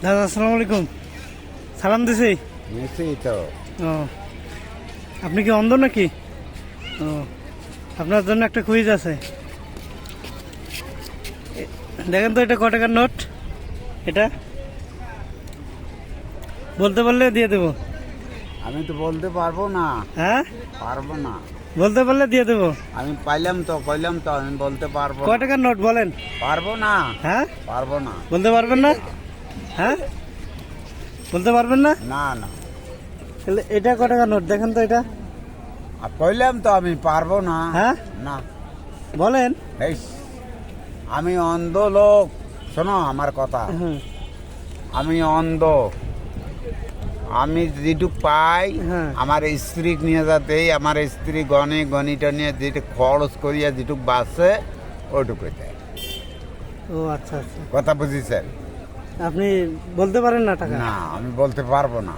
দাদা আসসালামু আলাইকুম। সালাম দিছি। নিশ্চয়ই তো। ও, আপনি কি অন্ধ নাকি? ও, আপনার জন্য একটা কুইজ আছে। দেখেন তো এটা ক টাকার নোট? এটা বলতে পারলে দিয়ে দেবো। আমি তো বলতে পারবো না। হ্যাঁ, পারবো না। বলতে পারলে দিয়ে দেবো। আমি কইলাম তো আমি বলতে পারবো ক টাকার নোট বলেন? পারবো না। হ্যাঁ, পারবো না। বলতে পারবেন না? হ্যাঁ, বলতে পারবেন না? না না। তাহলে এটা ক টাকার নোট দেখেন তো এটা? আর কইলাম তো আমি পারবো না। হ্যাঁ, না। বলেন। এই, আমি অন্ধ লোক। শোনো আমার কথা। হুম, আমি অন্ধ। আমি যেটুক পাই হ্যাঁ। আমার স্ত্রী নিয়ে যাতেই আমার স্ত্রী গণিটা নিয়ে যেটু খরচ করিয়া যেটুক বাঁচে ওইটুকু দেয়। ও আচ্ছা আচ্ছা, কথা বুঝিছেন? আপনি বলতে পারেন না টাকা? না, আমি বলতে পারবো না।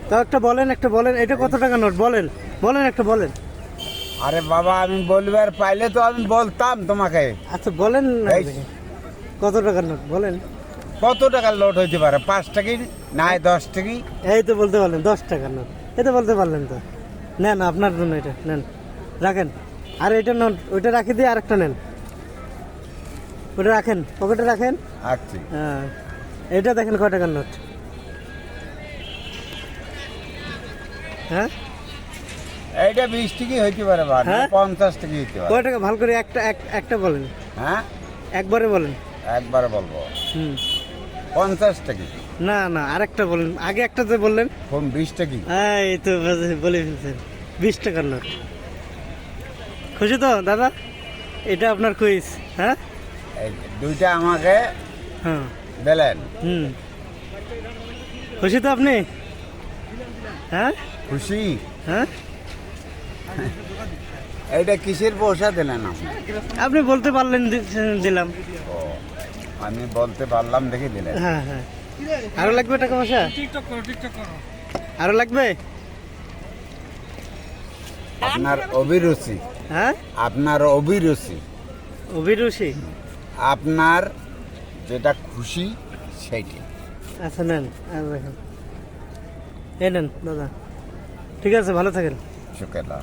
তাও একটা বলেন, একটা বলেন। এটা কত টাকা নোট বলেন? বলেন, একটা বলেন। আরে বাবা, আমি বলবার পাইলে তো আমি বলতাম তোমাকে। আচ্ছা বলেন না এই। দেখি। কত টাকার নোট বলেন? কত টাকার লোড হইতে পারে? 5 টাকি নাই 10 টাকি? এই তো বলতে পারলেন 10 টাকার নোট। এই তো বলতে পারলেন তো। নেন আপনার জন্য এটা নেন, রাখেন। আর এটা নোট ওইটা রাখি দিয়ে আরেকটা নেন। ওটা রাখেন, পকেটে রাখেন। আচ্ছা। হ্যাঁ, এটা দেখেন কয় টাকার নোট। হ্যাঁ, এইটা 20 টাকি হইতে পারে বা হ্যাঁ? 50 টাকি হইতে পারে। কয় টাকা? ভালো করে একটা বলেন, হ্যাঁ, একবারে বলেন। একবারে বলবো। হুম, 50 টাকি। না না, আরেকটা বলেন। আগে একটা যে বললেন। কোন 20 টাকি? এই তো বলে ফেলছেন 20 টাকার নোট। খুশি তো দাদা? এটা আপনার কুইজ। হ্যাঁ এই দুইটা আমাকে হ্যাঁ, দিলেন। হুম, খুশি তো আপনি? হ্যাঁ খুশি? হ্যাঁ, এইটা কিসের পয়সা দিলেন আপনি? আপনি বলতে পারলেন দিলাম। ও, আমি বলতে পারলাম দেখে দিলেন। হ্যাঁ হ্যাঁ, আরো লাগবে টাকা পয়সা? আরো লাগবে? আপনার অভিরুচি। হ্যাঁ, আপনার অভিরুচি। অভিরুচি। আপনার যেটা খুশি সেইটি। আচ্ছা নেন, আর দেখেন। এই নেন দাদা। ঠিক আছে, ভালো থাকেন। শুক্রিয়া।